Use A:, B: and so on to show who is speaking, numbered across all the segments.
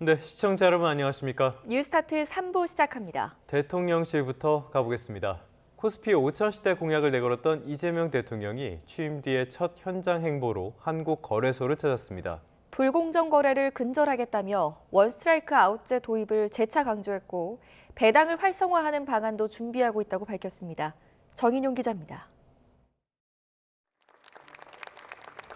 A: 네, 시청자 여러분 안녕하십니까?
B: 뉴스타트 3부 시작합니다.
A: 대통령실부터 가보겠습니다. 코스피 5,000시대 공약을 내걸었던 이재명 대통령이 취임 뒤에 첫 현장 행보로 한국 거래소를 찾았습니다.
B: 불공정 거래를 근절하겠다며 원스트라이크 아웃제 도입을 재차 강조했고 배당을 활성화하는 방안도 준비하고 있다고 밝혔습니다. 정인용 기자입니다.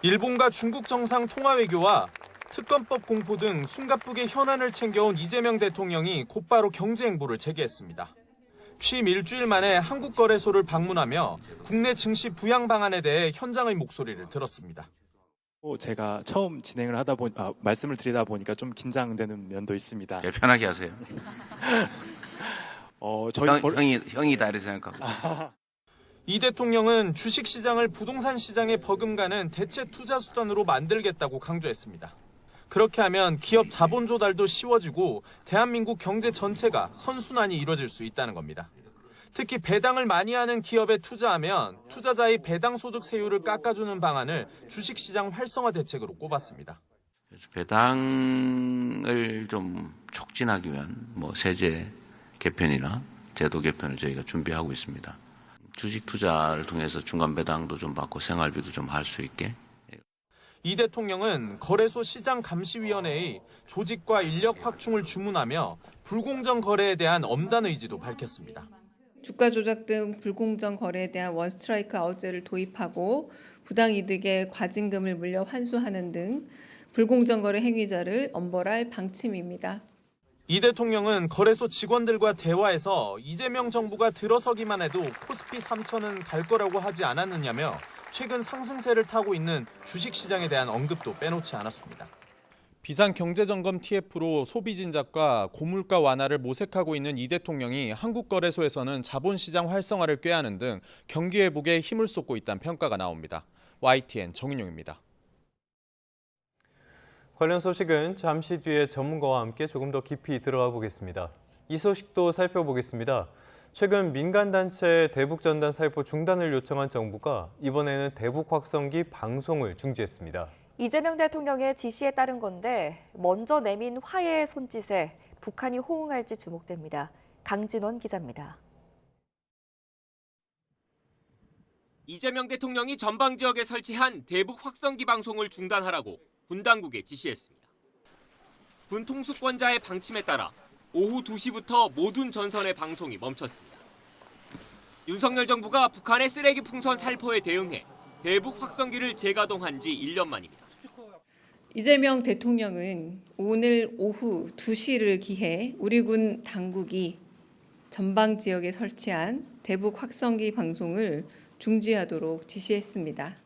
C: 일본과 중국 정상 통화 외교와 특검법 공포 등 숨가쁘게 현안을 챙겨온 이재명 대통령이 곧바로 경제 행보를 재개했습니다. 취임 일주일 만에 한국거래소를 방문하며 국내 증시 부양 방안에 대해 현장의 목소리를 들었습니다.
D: 제가 처음 진행을 말씀을 드리다 보니까 좀 긴장되는 면도 있습니다.
E: 예, 편하게 하세요. 형이다 이렇게 생각하고.
C: 이 대통령은 주식시장을 부동산 시장에 버금가는 대체 투자 수단으로 만들겠다고 강조했습니다. 그렇게 하면 기업 자본 조달도 쉬워지고 대한민국 경제 전체가 선순환이 이뤄질 수 있다는 겁니다. 특히 배당을 많이 하는 기업에 투자하면 투자자의 배당 소득 세율을 깎아주는 방안을 주식시장 활성화 대책으로 꼽았습니다.
E: 그래서 배당을 좀 촉진하기 위한 세제 개편이나 제도 개편을 저희가 준비하고 있습니다. 주식 투자를 통해서 중간 배당도 좀 받고 생활비도 좀 할 수 있게.
C: 이 대통령은 거래소 시장감시위원회의 조직과 인력 확충을 주문하며 불공정 거래에 대한 엄단 의지도 밝혔습니다.
F: 주가 조작 등 불공정 거래에 대한 원스트라이크 아웃제를 도입하고 부당이득에 과징금을 물려 환수하는 등 불공정 거래 행위자를 엄벌할 방침입니다.
C: 이 대통령은 거래소 직원들과 대화에서 이재명 정부가 들어서기만 해도 코스피 3,000은 갈 거라고 하지 않았느냐며 최근 상승세를 타고 있는 주식시장에 대한 언급도 빼놓지 않았습니다.
G: 비상경제점검 TF로 소비 진작과 고물가 완화를 모색하고 있는 이 대통령이 한국거래소에서는 자본시장 활성화를 꾀하는 등 경기 회복에 힘을 쏟고 있다는 평가가 나옵니다. YTN 정인용입니다.
A: 관련 소식은 잠시 뒤에 전문가와 함께 조금 더 깊이 들어가 보겠습니다. 이 소식도 살펴보겠습니다. 최근 민간단체 대북전단 살포 중단을 요청한 정부가 이번에는 대북 확성기 방송을 중지했습니다.
B: 이재명 대통령의 지시에 따른 건데 먼저 내민 화해의 손짓에 북한이 호응할지 주목됩니다. 강진원 기자입니다.
H: 이재명 대통령이 전방 지역에 설치한 대북 확성기 방송을 중단하라고 군 당국에 지시했습니다. 군 통수권자의 방침에 따라 오후 2시부터 모든 전선의 방송이 멈췄습니다. 윤석열 정부가 북한의 쓰레기 풍선 살포에 대응해 대북 확성기를 재가동한 지 1년 만입니다.
F: 이재명 대통령은 오늘 오후 2시를 기해 우리 군 당국이 전방 지역에 설치한 대북 확성기 방송을 중지하도록 지시했습니다.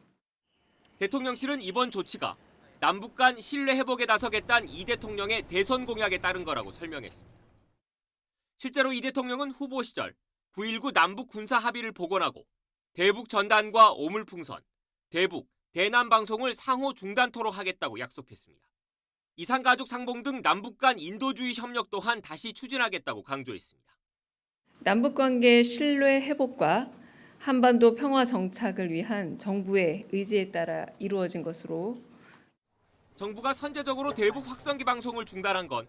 H: 대통령실은 이번 조치가 남북 간 신뢰 회복에 나서겠다는 이 대통령의 대선 공약에 따른 거라고 설명했습니다. 실제로 이 대통령은 후보 시절 9.19 남북 군사 합의를 복원하고 대북 전단과 오물풍선, 대북, 대남 방송을 상호 중단토록 하겠다고 약속했습니다. 이산가족 상봉 등 남북 간 인도주의 협력 또한 다시 추진하겠다고 강조했습니다.
F: 남북 관계 신뢰 회복과 한반도 평화 정착을 위한 정부의 의지에 따라 이루어진 것으로
H: 정부가 선제적으로 대북 확성기 방송을 중단한 건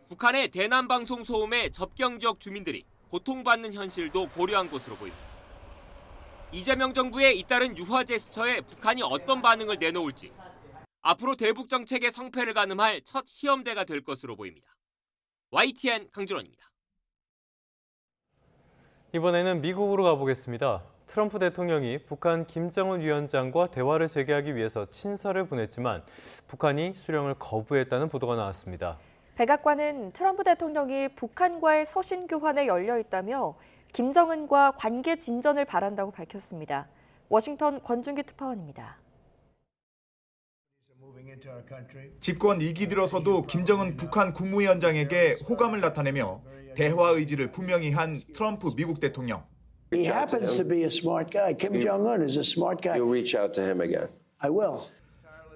H: 북한의 대남 방송 소음에 접경 지역 주민들이 고통받는 현실도 고려한 것으로 보입니다. 이재명 정부의 잇따른 유화 제스처에 북한이 어떤 반응을 내놓을지 앞으로 대북 정책의 성패를 가늠할 첫 시험대가 될 것으로 보입니다. YTN 강준원입니다.
A: 이번에는 미국으로 가보겠습니다. 트럼프 대통령이 북한 김정은 위원장과 대화를 재개하기 위해서 친서를 보냈지만 북한이 수령을 거부했다는 보도가 나왔습니다.
B: 백악관은 트럼프 대통령이 북한과의 서신 교환에 열려 있다며 김정은과 관계 진전을 바란다고 밝혔습니다. 워싱턴 권준기 특파원입니다.
I: 집권 2기 들어서도 김정은 북한 국무위원장에게 호감을 나타내며 대화 의지를 분명히 한 트럼프 미국 대통령.
J: He happens to be a smart guy. Kim Jong-un is a smart guy.
K: You'll reach out to him again.
J: I will.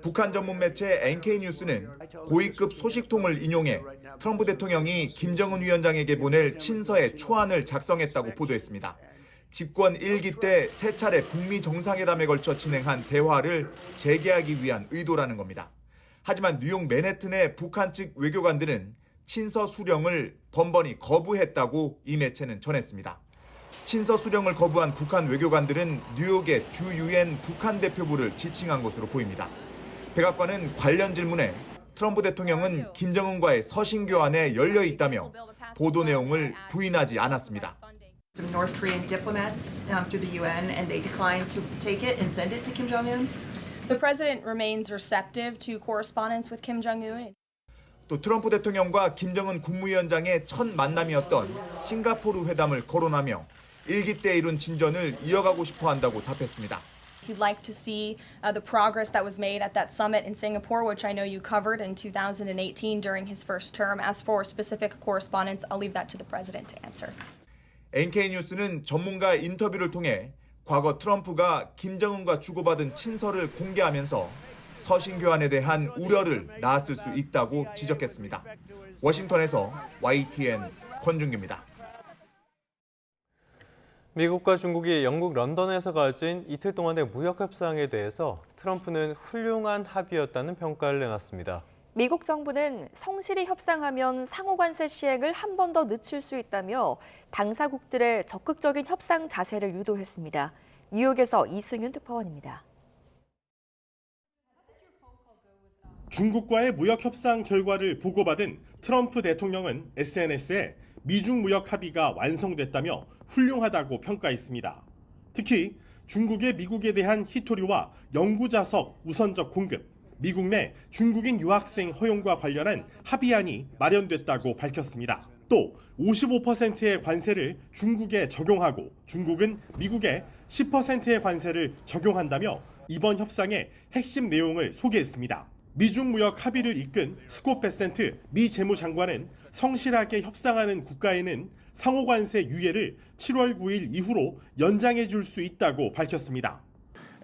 I: 북한 전문 매체 NK뉴스는 고위급 소식통을 인용해 트럼프 대통령이 김정은 위원장에게 보낼 친서의 초안을 작성했다고 보도했습니다. 집권 1기 때 3차례 북미 정상회담에 걸쳐 진행한 대화를 재개하기 위한 의도라는 겁니다. 하지만 뉴욕 맨해튼의 북한 측 외교관들은 친서 수령을 번번이 거부했다고 이 매체는 전했습니다. 친서 수령을 거부한 북한 외교관들은 뉴욕의 주 유엔 북한 대표부를 지칭한 것으로 보입니다. 백악관은 관련 질문에 트럼프 대통령은 김정은과의 서신 교환에 열려 있다며 보도 내용을 부인하지 않았습니다.
K: Some North Korean diplomats through the UN, and they declined to take it and send it to Kim Jong-un.
L: The president remains receptive to correspondence with Kim Jong-un.
I: 또 트럼프 대통령과 김정은 국무위원장의 첫 만남이었던 싱가포르 회담을 거론하며 일기 때 이룬 진전을 이어가고 싶어 한다고 답했습니다.
L: He'd like to see the progress that was made at that summit in Singapore, which I know you covered in 2018 during his first term. As for specific correspondence, I'll leave that to the president to answer.
I: NK 뉴스는 전문가 인터뷰를 통해 과거 트럼프가 김정은과 주고받은 친서를 공개하면서 서신 교환에 대한 우려를 낳았을 수 있다고 지적했습니다. 워싱턴에서 YTN 권준기입니다.
A: 미국과 중국이 영국 런던에서 가진 이틀 동안의 무역 협상에 대해서 트럼프는 훌륭한 합의였다는 평가를 내놨습니다.
B: 미국 정부는 성실히 협상하면 상호관세 시행을 한 번 더 늦출 수 있다며 당사국들의 적극적인 협상 자세를 유도했습니다. 뉴욕에서 이승윤 특파원입니다.
M: 중국과의 무역 협상 결과를 보고받은 트럼프 대통령은 SNS에 미중 무역 합의가 완성됐다며 훌륭하다고 평가했습니다. 특히 중국의 미국에 대한 희토리와 연구자석 우선적 공급, 미국 내 중국인 유학생 허용과 관련한 합의안이 마련됐다고 밝혔습니다. 또 55%의 관세를 중국에 적용하고 중국은 미국에 10%의 관세를 적용한다며 이번 협상의 핵심 내용을 소개했습니다. 미중 무역 합의를 이끈 스콧 베센트 미 재무장관은 성실하게 협상하는 국가에는 상호관세 유예를 7월 9일 이후로 연장해 줄 수 있다고 밝혔습니다.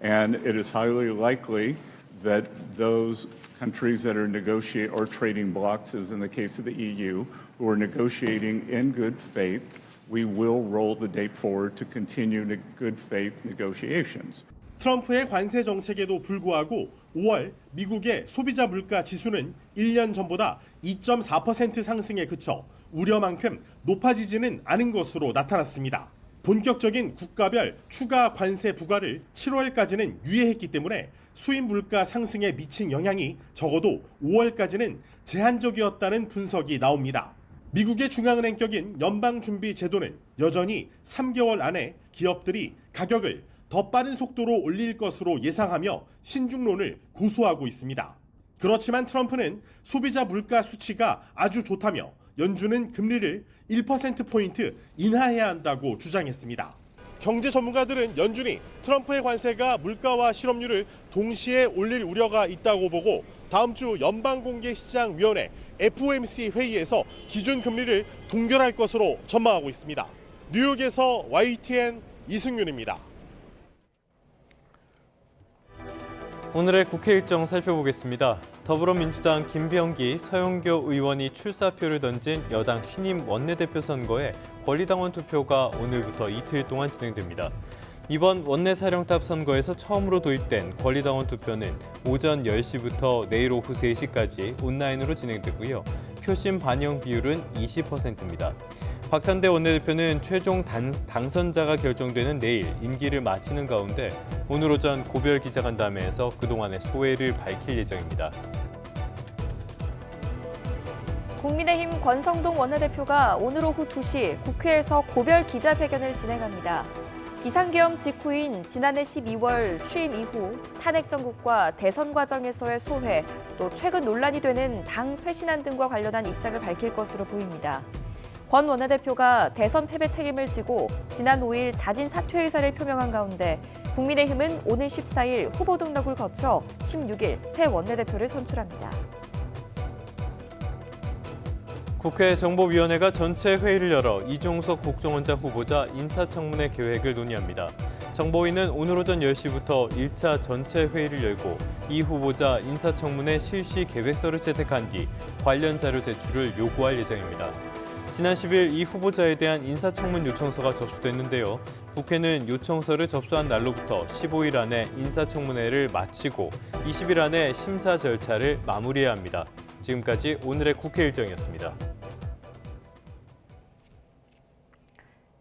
N: And it is highly likely that those countries that are negotiating or trading blocs, as in the case of the EU, who are negotiating in good faith, we will roll the date forward to continue good faith negotiations.
M: 트럼프의 관세 정책에도 불구하고 5월 미국의 소비자 물가 지수는 1년 전보다 2.4% 상승에 그쳐 우려만큼 높아지지는 않은 것으로 나타났습니다. 본격적인 국가별 추가 관세 부과를 7월까지는 유예했기 때문에 수입 물가 상승에 미친 영향이 적어도 5월까지는 제한적이었다는 분석이 나옵니다. 미국의 중앙은행격인 연방준비제도는 여전히 3개월 안에 기업들이 가격을 더 빠른 속도로 올릴 것으로 예상하며 신중론을 고수하고 있습니다. 그렇지만 트럼프는 소비자 물가 수치가 아주 좋다며 연준은 금리를 1%포인트 인하해야 한다고 주장했습니다. 경제 전문가들은 연준이 트럼프의 관세가 물가와 실업률을 동시에 올릴 우려가 있다고 보고 다음 주 연방공개시장위원회 FOMC 회의에서 기준금리를 동결할 것으로 전망하고 있습니다. 뉴욕에서 YTN 이승윤입니다.
A: 오늘의 국회 일정 살펴보겠습니다. 더불어민주당 김병기, 서영교 의원이 출사표를 던진 여당 신임 원내대표 선거에 권리당원 투표가 오늘부터 이틀 동안 진행됩니다. 이번 원내사령탑 선거에서 처음으로 도입된 권리당원 투표는 오전 10시부터 내일 오후 3시까지 온라인으로 진행되고요. 표심 반영 비율은 20%입니다. 박산대 원내대표는 최종 당선자가 결정되는 내일 임기를 마치는 가운데 오늘 오전 고별 기자간담회에서 그동안의 소회를 밝힐 예정입니다.
B: 국민의힘 권성동 원내대표가 오늘 오후 2시 국회에서 고별 기자회견을 진행합니다. 비상계엄 직후인 지난해 12월 취임 이후 탄핵 정국과 대선 과정에서의 소회, 또 최근 논란이 되는 당 쇄신안 등과 관련한 입장을 밝힐 것으로 보입니다. 권 원내대표가 대선 패배 책임을 지고 지난 5일 자진 사퇴 의사를 표명한 가운데 국민의힘은 오늘 14일 후보 등록을 거쳐 16일 새 원내대표를 선출합니다.
A: 국회 정보위원회가 전체 회의를 열어 이종석 국정원장 후보자 인사청문회 계획을 논의합니다. 정보위는 오늘 오전 10시부터 1차 전체 회의를 열고 이 후보자 인사청문회 실시 계획서를 채택한 뒤 관련 자료 제출을 요구할 예정입니다. 지난 10일 이 후보자에 대한 인사청문 요청서가 접수됐는데요. 국회는 요청서를 접수한 날로부터 15일 안에 인사청문회를 마치고 20일 안에 심사 절차를 마무리해야 합니다. 지금까지 오늘의 국회 일정이었습니다.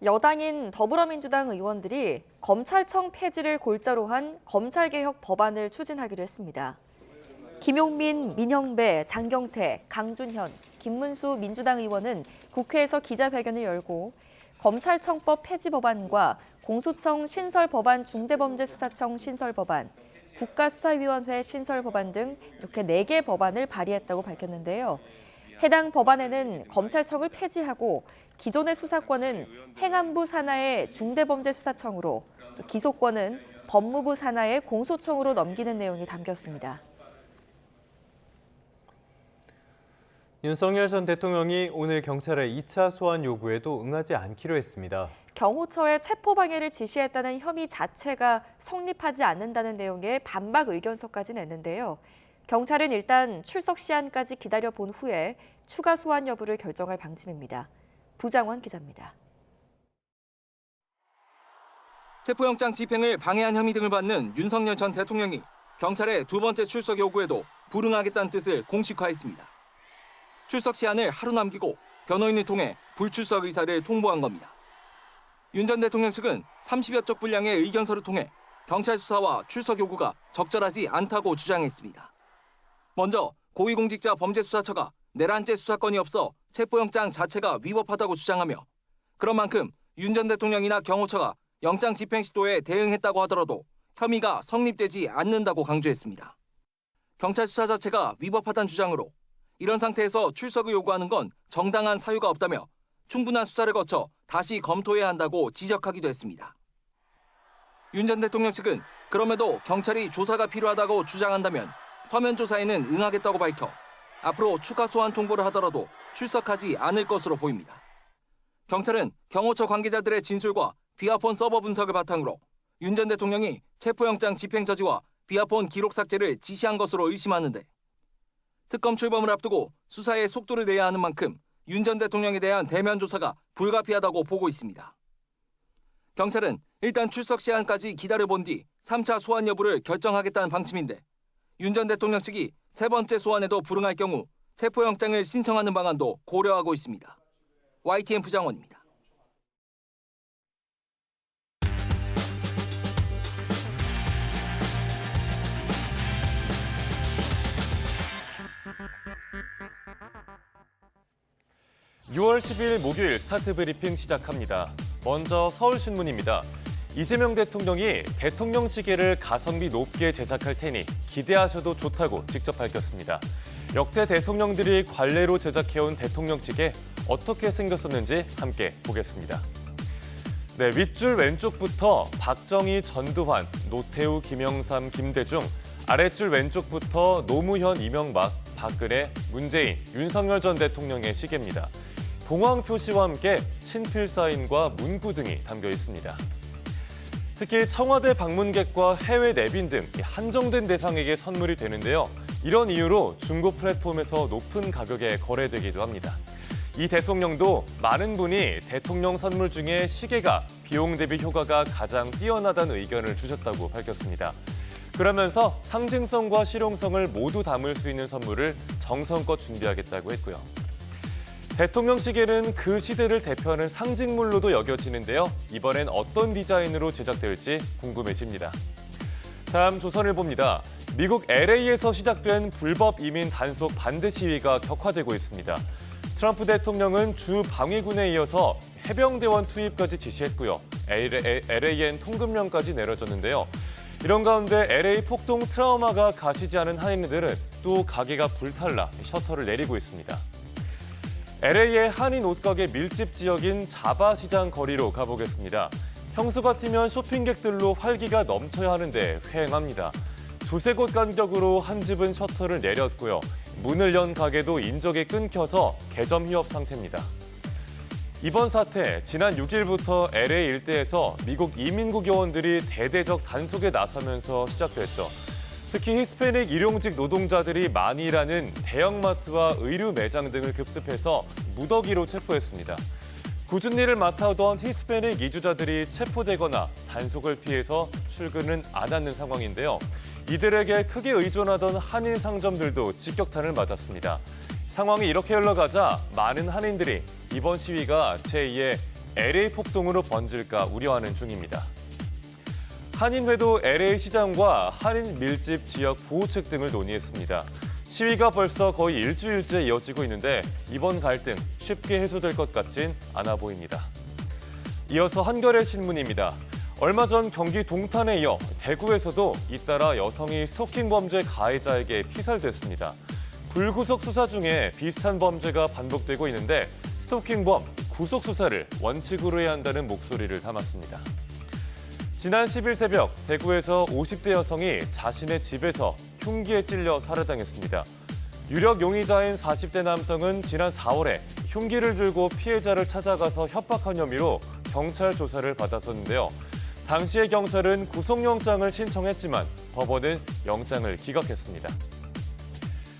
B: 여당인 더불어민주당 의원들이 검찰청 폐지를 골자로 한 검찰개혁 법안을 추진하기로 했습니다. 김용민, 민형배, 장경태, 강준현, 김문수 민주당 의원은 국회에서 기자회견을 열고 검찰청법 폐지 법안과 공소청 신설 법안, 중대범죄수사청 신설 법안, 국가수사위원회 신설 법안 등 이렇게 4개 법안을 발의했다고 밝혔는데요. 해당 법안에는 검찰청을 폐지하고 기존의 수사권은 행안부 산하의 중대범죄수사청으로, 또 기소권은 법무부 산하의 공소청으로 넘기는 내용이 담겼습니다.
A: 윤석열 전 대통령이 오늘 경찰의 2차 소환 요구에도 응하지 않기로 했습니다.
B: 경호처에 체포방해를 지시했다는 혐의 자체가 성립하지 않는다는 내용의 반박 의견서까지 냈는데요. 경찰은 일단 출석 시한까지 기다려본 후에 추가 소환 여부를 결정할 방침입니다. 부장원 기자입니다.
O: 체포영장 집행을 방해한 혐의 등을 받는 윤석열 전 대통령이 경찰의 두 번째 출석 요구에도 불응하겠다는 뜻을 공식화했습니다. 출석 시한을 하루 남기고 변호인을 통해 불출석 의사를 통보한 겁니다. 윤 전 대통령 측은 30여 쪽 분량의 의견서를 통해 경찰 수사와 출석 요구가 적절하지 않다고 주장했습니다. 먼저 고위공직자 범죄수사처가 내란죄 수사권이 없어 체포영장 자체가 위법하다고 주장하며, 그런 만큼 윤 전 대통령이나 경호처가 영장 집행 시도에 대응했다고 하더라도 혐의가 성립되지 않는다고 강조했습니다. 경찰 수사 자체가 위법하다는 주장으로 이런 상태에서 출석을 요구하는 건 정당한 사유가 없다며 충분한 수사를 거쳐 다시 검토해야 한다고 지적하기도 했습니다. 윤 전 대통령 측은 그럼에도 경찰이 조사가 필요하다고 주장한다면 서면 조사에는 응하겠다고 밝혀 앞으로 추가 소환 통보를 하더라도 출석하지 않을 것으로 보입니다. 경찰은 경호처 관계자들의 진술과 비아폰 서버 분석을 바탕으로 윤 전 대통령이 체포영장 집행 저지와 비아폰 기록 삭제를 지시한 것으로 의심하는데, 특검 출범을 앞두고 수사에 속도를 내야 하는 만큼 윤 전 대통령에 대한 대면 조사가 불가피하다고 보고 있습니다. 경찰은 일단 출석 시한까지 기다려본 뒤 3차 소환 여부를 결정하겠다는 방침인데, 윤 전 대통령 측이 세 번째 소환에도 불응할 경우 체포영장을 신청하는 방안도 고려하고 있습니다. YTN 부장원입니다.
P: (6월 10일) 목요일 스타트 브리핑 시작합니다. 먼저 서울신문입니다. 이재명 대통령이 대통령 시계를 가성비 높게 제작할 테니 기대하셔도 좋다고 직접 밝혔습니다. 역대 대통령들이 관례로 제작해온 대통령 시계 어떻게 생겼었는지 함께 보겠습니다. 네, 윗줄 왼쪽부터 박정희, 전두환, 노태우, 김영삼, 김대중, 아랫줄 왼쪽부터 노무현, 이명박, 박근혜, 문재인, 윤석열 전 대통령의 시계입니다. 봉황 표시와 함께 친필 사인과 문구 등이 담겨 있습니다. 특히 청와대 방문객과 해외 내빈 등 한정된 대상에게 선물이 되는데요. 이런 이유로 중고 플랫폼에서 높은 가격에 거래되기도 합니다. 이 대통령도 많은 분이 대통령 선물 중에 시계가 비용 대비 효과가 가장 뛰어나다는 의견을 주셨다고 밝혔습니다. 그러면서 상징성과 실용성을 모두 담을 수 있는 선물을 정성껏 준비하겠다고 했고요. 대통령 시계는 그 시대를 대표하는 상징물로도 여겨지는데요. 이번엔 어떤 디자인으로 제작될지 궁금해집니다. 다음 조선일보입니다. 미국 LA에서 시작된 불법 이민 단속 반대 시위가 격화되고 있습니다. 트럼프 대통령은 주 방위군에 이어서 해병대원 투입까지 지시했고요. LA엔 통금령까지 내려졌는데요. 이런 가운데 LA 폭동 트라우마가 가시지 않은 한인들은 또 가게가 불탈라 셔터를 내리고 있습니다. LA의 한인 옷가게 밀집 지역인 자바시장 거리로 가보겠습니다. 평소 같으면 쇼핑객들로 활기가 넘쳐야 하는데 휑합니다. 두세 곳 간격으로 한 집은 셔터를 내렸고요. 문을 연 가게도 인적이 끊겨서 개점 휴업 상태입니다. 이번 사태, 지난 6일부터 LA 일대에서 미국 이민국 요원들이 대대적 단속에 나서면서 시작됐죠. 특히 히스패닉 일용직 노동자들이 많이 일하는 대형마트와 의류 매장 등을 급습해서 무더기로 체포했습니다. 굳은 일을 맡아오던 히스패닉 이주자들이 체포되거나 단속을 피해서 출근은 안 하는 상황인데요. 이들에게 크게 의존하던 한인 상점들도 직격탄을 맞았습니다. 상황이 이렇게 흘러가자 많은 한인들이 이번 시위가 제2의 LA 폭동으로 번질까 우려하는 중입니다. 한인회도 LA 시장과 한인 밀집 지역 보호책 등을 논의했습니다. 시위가 벌써 거의 일주일째 이어지고 있는데 이번 갈등 쉽게 해소될 것 같진 않아 보입니다. 이어서 한겨레 신문입니다. 얼마 전 경기 동탄에 이어 대구에서도 잇따라 여성이 스토킹 범죄 가해자에게 피살됐습니다. 불구속 수사 중에 비슷한 범죄가 반복되고 있는데 스토킹범 구속 수사를 원칙으로 해야 한다는 목소리를 담았습니다. 지난 10일 새벽 대구에서 50대 여성이 자신의 집에서 흉기에 찔려 살해당했습니다. 유력 용의자인 40대 남성은 지난 4월에 흉기를 들고 피해자를 찾아가서 협박한 혐의로 경찰 조사를 받았었는데요. 당시에 경찰은 구속영장을 신청했지만 법원은 영장을 기각했습니다.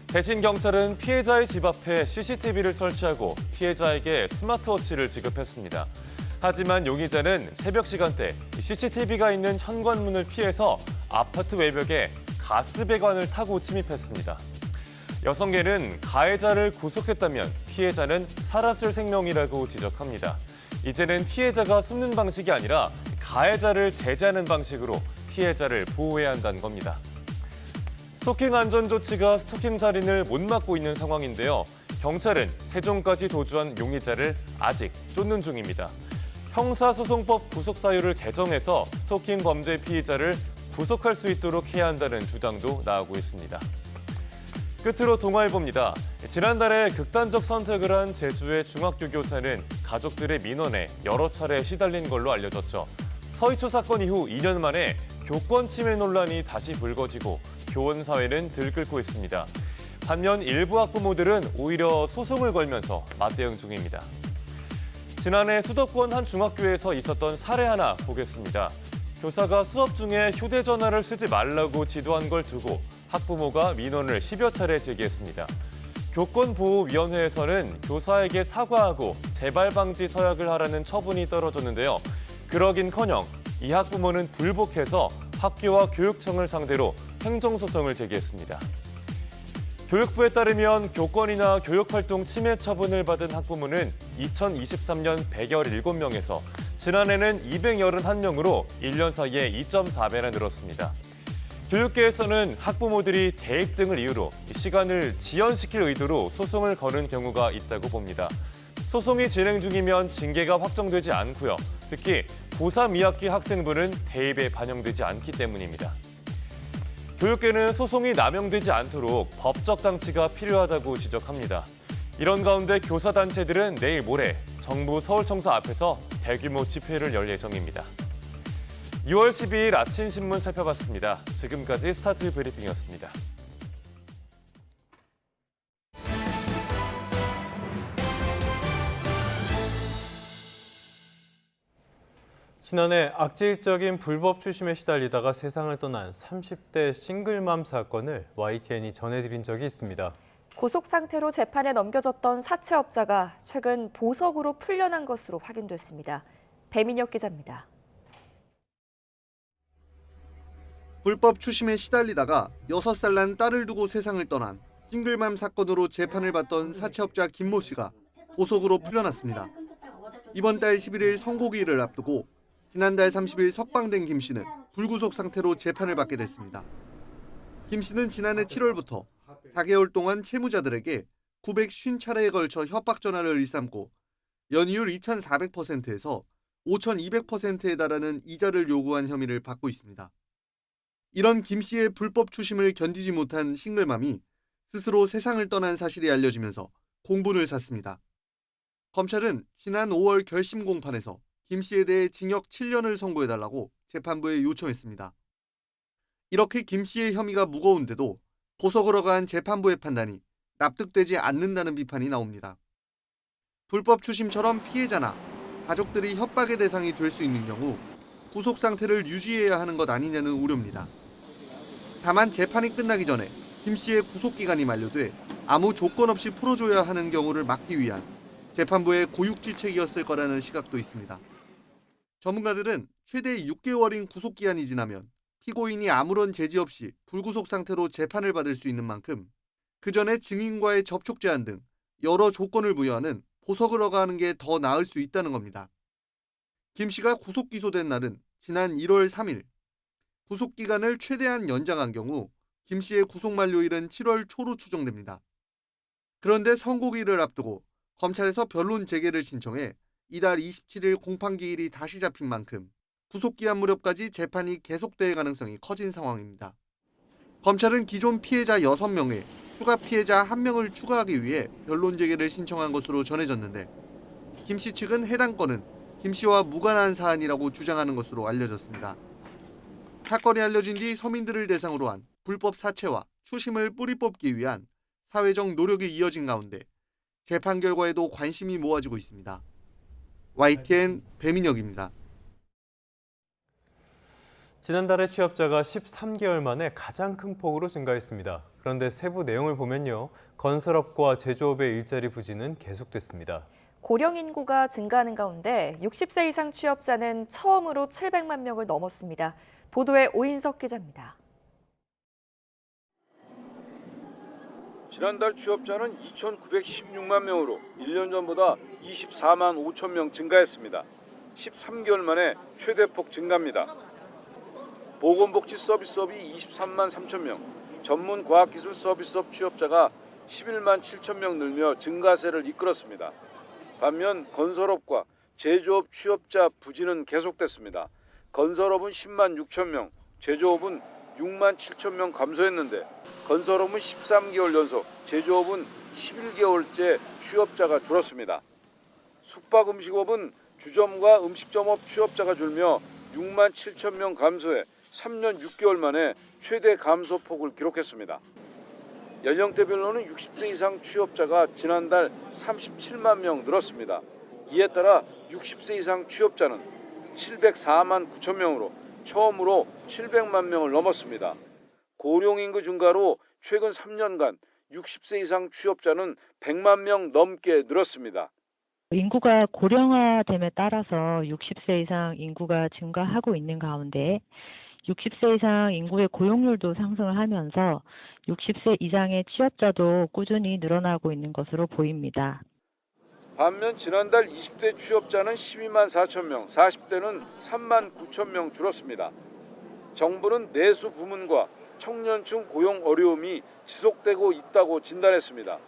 P: 대신 경찰은 피해자의 집 앞에 CCTV를 설치하고 피해자에게 스마트워치를 지급했습니다. 하지만 용의자는 새벽 시간대 CCTV가 있는 현관문을 피해서 아파트 외벽에 가스배관을 타고 침입했습니다. 여성계는 가해자를 구속했다면 피해자는 살았을 생명이라고 지적합니다. 이제는 피해자가 숨는 방식이 아니라 가해자를 제재하는 방식으로 피해자를 보호해야 한다는 겁니다. 스토킹 안전 조치가 스토킹 살인을 못 막고 있는 상황인데요. 경찰은 세종까지 도주한 용의자를 아직 쫓는 중입니다. 형사소송법 구속사유를 개정해서 스토킹 범죄 피의자를 구속할 수 있도록 해야 한다는 주장도 나오고 있습니다. 끝으로 동아일보입니다. 지난달에 극단적 선택을 한 제주의 중학교 교사는 가족들의 민원에 여러 차례 시달린 걸로 알려졌죠. 서희초 사건 이후 2년 만에 교권 침해 논란이 다시 불거지고 교원 사회는 들끓고 있습니다. 반면 일부 학부모들은 오히려 소송을 걸면서 맞대응 중입니다. 지난해 수도권 한 중학교에서 있었던 사례 하나 보겠습니다. 교사가 수업 중에 휴대전화를 쓰지 말라고 지도한 걸 두고 학부모가 민원을 10여 차례 제기했습니다. 교권보호위원회에서는 교사에게 사과하고 재발 방지 서약을 하라는 처분이 떨어졌는데요. 그러긴커녕 이 학부모는 불복해서 학교와 교육청을 상대로 행정소송을 제기했습니다. 교육부에 따르면 교권이나 교육활동 침해 처분을 받은 학부모는 2023년 117명에서 지난해는 281명으로 1년 사이에 2.4배나 늘었습니다. 교육계에서는 학부모들이 대입 등을 이유로 시간을 지연시킬 의도로 소송을 거는 경우가 있다고 봅니다. 소송이 진행 중이면 징계가 확정되지 않고요. 특히 고3 2학기 학생부는 대입에 반영되지 않기 때문입니다. 교육계는 소송이 남용되지 않도록 법적 장치가 필요하다고 지적합니다. 이런 가운데 교사단체들은 내일 모레 정부 서울청사 앞에서 대규모 집회를 열 예정입니다. 6월 12일 아침 신문 살펴봤습니다. 지금까지 스타트 브리핑이었습니다.
A: 지난해 악질적인 불법 추심에 시달리다가 세상을 떠난 30대 싱글맘 사건을 YTN이 전해드린 적이 있습니다.
B: 구속 상태로 재판에 넘겨졌던 사채업자가 최근 보석으로 풀려난 것으로 확인됐습니다. 배민혁 기자입니다.
Q: 불법 추심에 시달리다가 6살 난 딸을 두고 세상을 떠난 싱글맘 사건으로 재판을 받던 사채업자 김모 씨가 보석으로 풀려났습니다. 이번 달 11일 선고기일을 앞두고 지난달 30일 석방된 김 씨는 불구속 상태로 재판을 받게 됐습니다. 김 씨는 지난해 7월부터 4개월 동안 채무자들에게 950차례에 걸쳐 협박 전화를 일삼고 연이율 2,400%에서 5,200%에 달하는 이자를 요구한 혐의를 받고 있습니다. 이런 김 씨의 불법 추심을 견디지 못한 싱글맘이 스스로 세상을 떠난 사실이 알려지면서 공분을 샀습니다. 검찰은 지난 5월 결심 공판에서 김 씨에 대해 징역 7년을 선고해달라고 재판부에 요청했습니다. 이렇게 김 씨의 혐의가 무거운데도 보석으로 간 재판부의 판단이 납득되지 않는다는 비판이 나옵니다. 불법 추심처럼 피해자나 가족들이 협박의 대상이 될 수 있는 경우 구속 상태를 유지해야 하는 것 아니냐는 우려입니다. 다만 재판이 끝나기 전에 김 씨의 구속기간이 만료돼 아무 조건 없이 풀어줘야 하는 경우를 막기 위한 재판부의 고육지책이었을 거라는 시각도 있습니다. 전문가들은 최대 6개월인 구속기한이 지나면 피고인이 아무런 제지 없이 불구속 상태로 재판을 받을 수 있는 만큼 그 전에 증인과의 접촉 제한 등 여러 조건을 부여하는 보석을 허가하는 게 더 나을 수 있다는 겁니다. 김 씨가 구속 기소된 날은 지난 1월 3일. 구속기간을 최대한 연장한 경우 김 씨의 구속 만료일은 7월 초로 추정됩니다. 그런데 선고기일을 앞두고 검찰에서 변론 재개를 신청해 이달 27일 공판기일이 다시 잡힌 만큼 구속기한 무렵까지 재판이 계속될 가능성이 커진 상황입니다. 검찰은 기존 피해자 6명에 추가 피해자 1명을 추가하기 위해 변론 재개를 신청한 것으로 전해졌는데 김 씨 측은 해당 건은 김 씨와 무관한 사안이라고 주장하는 것으로 알려졌습니다. 사건이 알려진 뒤 서민들을 대상으로 한 불법 사채와 추심을 뿌리 뽑기 위한 사회적 노력이 이어진 가운데 재판 결과에도 관심이 모아지고 있습니다. YTN 배민혁입니다.
A: 지난달에 취업자가 13개월 만에 가장 큰 폭으로 증가했습니다. 그런데 세부 내용을 보면요. 건설업과 제조업의 일자리 부진은 계속됐습니다.
B: 고령 인구가 증가하는 가운데 60세 이상 취업자는 처음으로 700만 명을 넘었습니다. 보도에 오인석 기자입니다.
R: 지난달 취업자는 2,916만 명으로 1년 전보다 24만 5천 명 증가했습니다. 13개월 만에 최대폭 증가입니다. 보건복지 서비스업이 23만 3천 명, 전문과학기술 서비스업 취업자가 11만 7천 명 늘며 증가세를 이끌었습니다. 반면 건설업과 제조업 취업자 부진은 계속됐습니다. 건설업은 10만 6천 명, 제조업은 6만 7천 명 감소했는데 건설업은 13개월 연속, 제조업은 11개월째 취업자가 줄었습니다. 숙박음식업은 주점과 음식점업 취업자가 줄며 6만 7천 명 감소해 3년 6개월 만에 최대 감소폭을 기록했습니다. 연령대별로는 60세 이상 취업자가 지난달 37만 명 늘었습니다. 이에 따라 60세 이상 취업자는 704만 9천 명으로 처음으로 700만 명을 넘었습니다. 고령인구 증가로 최근 3년간 60세 이상 취업자는 100만 명 넘게 늘었습니다.
S: 인구가 고령화됨에 따라서 60세 이상 인구가 증가하고 있는 가운데 60세 이상 인구의 고용률도 상승을 하면서 60세 이상의 취업자도 꾸준히 늘어나고 있는 것으로 보입니다.
R: 반면 지난달 20대 취업자는 12만 4천 명, 40대는 3만 9천 명 줄었습니다. 정부는 내수 부문과 청년층 고용 어려움이 지속되고 있다고 진단했습니다.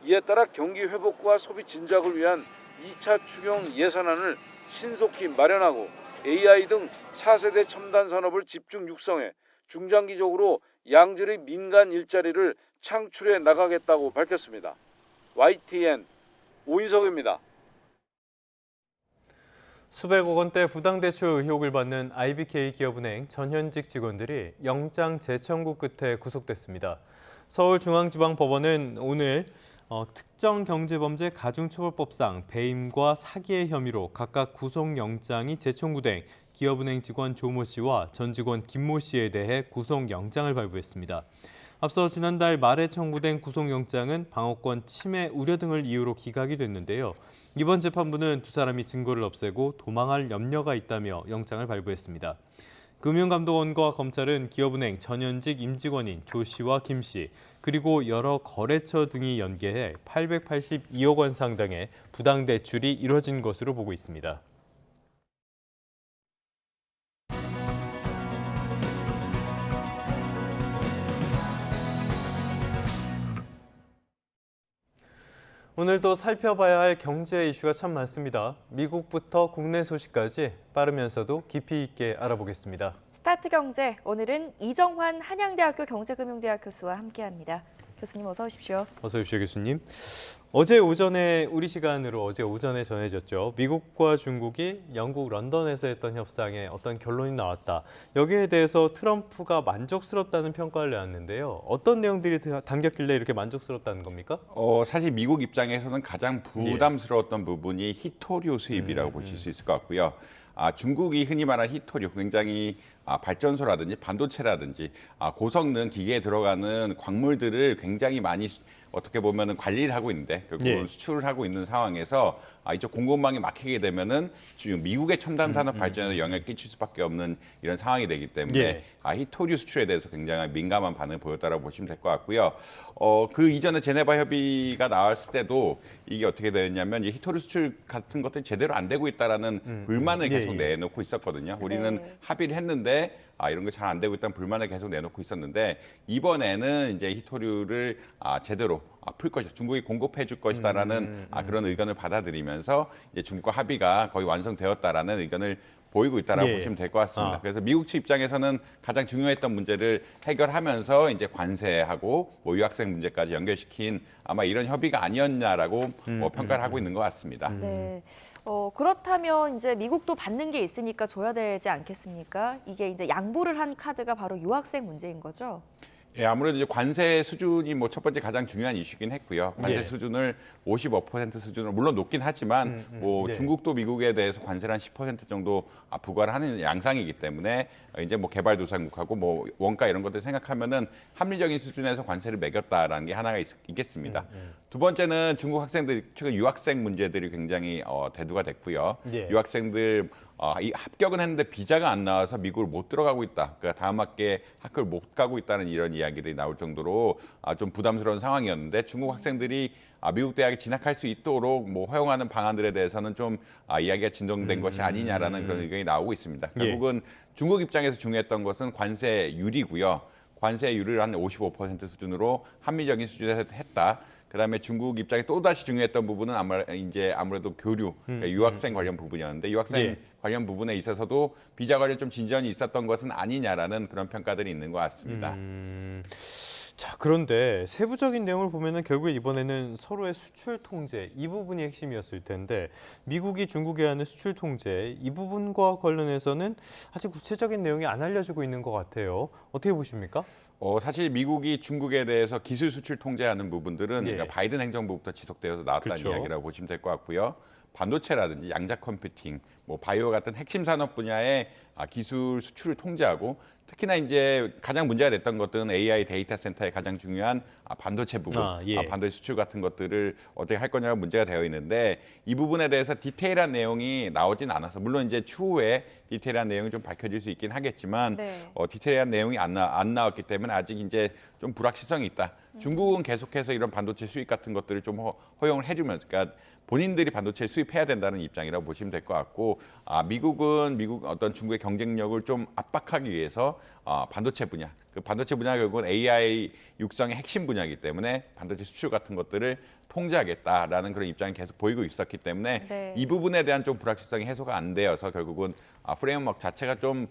R: 이에 따라 경기 회복과 소비 진작을 위한 2차 추경 예산안을 신속히 마련하고 AI 등 차세대 첨단 산업을 집중 육성해 중장기적으로 양질의 민간 일자리를 창출해 나가겠다고 밝혔습니다. YTN 오인석입니다.
A: 수백억 원대 부당대출 의혹을 받는 IBK 기업은행 전현직 직원들이 영장 재청구 끝에 구속됐습니다. 서울중앙지방법원은 오늘 특정경제범죄 가중처벌법상 배임과 사기의 혐의로 각각 구속영장이 재청구된 기업은행 직원 조모 씨와 전 직원 김모 씨에 대해 구속영장을 발부했습니다. 앞서 지난달 말에 청구된 구속영장은 방어권 침해 우려 등을 이유로 기각이 됐는데요. 이번 재판부는 두 사람이 증거를 없애고 도망할 염려가 있다며 영장을 발부했습니다. 금융감독원과 검찰은 기업은행 전현직 임직원인 조 씨와 김 씨, 그리고 여러 거래처 등이 연계해 882억 원 상당의 부당대출이 이뤄진 것으로 보고 있습니다. 오늘도 살펴봐야 할 경제 이슈가 참 많습니다. 미국부터 국내 소식까지 빠르면서도 깊이 있게 알아보겠습니다.
B: 스타트 경제, 오늘은 이정환 한양대학교 경제금융대학 교수와 함께합니다. 교수님 어서 오십시오.
A: 어서 오십시오, 교수님. 어제 오전에 전해졌죠. 미국과 중국이 영국 런던에서 했던 협상에 어떤 결론이 나왔다. 여기에 대해서 트럼프가 만족스럽다는 평가를 내왔는데요. 어떤 내용들이 담겼길래 이렇게 만족스럽다는 겁니까?
T: 사실 미국 입장에서는 가장 부담스러웠던 부분이 히토류 수입이라고 보실 수 있을 것 같고요. 중국이 흔히 말하는 히토류, 굉장히 발전소라든지 반도체라든지 고성능 기계에 들어가는 광물들을 굉장히 많이 어떻게 보면은 관리를 하고 있는데 결국은 수출을 하고 있는 상황에서 이쪽 공급망이 막히게 되면은 지금 미국의 첨단 산업 발전에 영향을 끼칠 수밖에 없는 이런 상황이 되기 때문에 히토류 수출에 대해서 굉장히 민감한 반응을 보였다라고 보시면 될 것 같고요. 그 이전에 제네바 협의가 나왔을 때도 이게 어떻게 되었냐면 이제 히토류 수출 같은 것들이 제대로 안 되고 있다라는 불만을 계속 내놓고 있었거든요. 우리는 합의를 했는데 이런 거 잘 안 되고 있다는 불만을 계속 내놓고 있었는데 이번에는 이제 히토류를 제대로 풀 것이다. 중국이 공급해 줄 것이다라는 그런 의견을 받아들이면서 이제 중국과 합의가 거의 완성되었다라는 의견을 보이고 있다라고 보시면 될 것 같습니다. 그래서 미국 측 입장에서는 가장 중요했던 문제를 해결하면서 이제 관세하고 뭐 유학생 문제까지 연결시킨 아마 이런 협의가 아니었냐라고 평가를 하고 있는 것 같습니다.
B: 네. 그렇다면 이제 미국도 받는 게 있으니까 줘야 되지 않겠습니까? 이게 이제 양보를 한 카드가 바로 유학생 문제인 거죠?
T: 예, 아무래도 이제 관세 수준이 뭐 첫 번째 가장 중요한 이슈긴 했고요. 관세 수준을 55% 수준으로 물론 높긴 하지만 뭐 중국도 미국에 대해서 관세를 한 10% 정도 부과를 하는 양상이기 때문에 이제 뭐 개발도상국하고 뭐 원가 이런 것들 생각하면은 합리적인 수준에서 관세를 매겼다라는 게 하나가 있겠습니다. 두 번째는 중국 학생들 최근 유학생 문제들이 굉장히 대두가 됐고요. 유학생들 이 합격은 했는데 비자가 안 나와서 미국을 못 들어가고 있다. 그러니까 다음 학기에 학교를 못 가고 있다는 이런 이야기들이 나올 정도로 좀 부담스러운 상황이었는데 중국 학생들이 미국 대학에 진학할 수 있도록 뭐 허용하는 방안들에 대해서는 좀 이야기가 진정된 것이 아니냐라는 그런 의견이 나오고 있습니다. 결국은 중국 입장에서 중요했던 것은 관세율이고요. 관세율을 한 55% 수준으로 합리적인 수준에서 했다. 그다음에 중국 입장에 또다시 중요했던 부분은 아무래도 교류, 그러니까 유학생 관련 부분이었는데 유학생 관련 부분에 있어서도 비자 관련 좀 진전이 있었던 것은 아니냐라는 그런 평가들이 있는 것 같습니다.
A: 자, 그런데 세부적인 내용을 보면은 결국 이번에는 서로의 수출 통제 이 부분이 핵심이었을 텐데 미국이 중국에 하는 수출 통제 이 부분과 관련해서는 아직 구체적인 내용이 안 알려지고 있는 것 같아요. 어떻게 보십니까?
T: 사실 미국이 중국에 대해서 기술 수출 통제하는 부분들은 그러니까 바이든 행정부부터 지속되어서 나왔다는 이야기라고 보시면 될 것 같고요. 반도체라든지 양자 컴퓨팅, 뭐 바이오 같은 핵심 산업 분야의 기술 수출을 통제하고 특히나 이제 가장 문제가 됐던 것들은 AI 데이터 센터의 가장 중요한 반도체 부분, 반도체 수출 같은 것들을 어떻게 할 거냐가 문제가 되어 있는데 이 부분에 대해서 디테일한 내용이 나오진 않아서 물론 이제 추후에 디테일한 내용이 좀 밝혀질 수 있긴 하겠지만 디테일한 내용이 안 나왔기 때문에 아직 이제 좀 불확실성이 있다. 중국은 계속해서 이런 반도체 수입 같은 것들을 좀 허용을 해주면서 그러니까 본인들이 반도체를 수입해야 된다는 입장이라고 보시면 될 것 같고 미국은 어떤 중국의 경쟁력을 좀 압박하기 위해서 반도체 분야, 그 반도체 분야가 결국은 AI 육성의 핵심 분야이기 때문에 반도체 수출 같은 것들을 통제하겠다라는 그런 입장이 계속 보이고 있었기 때문에 이 부분에 대한 좀 불확실성이 해소가 안 되어서 결국은 프레임워크 자체가 좀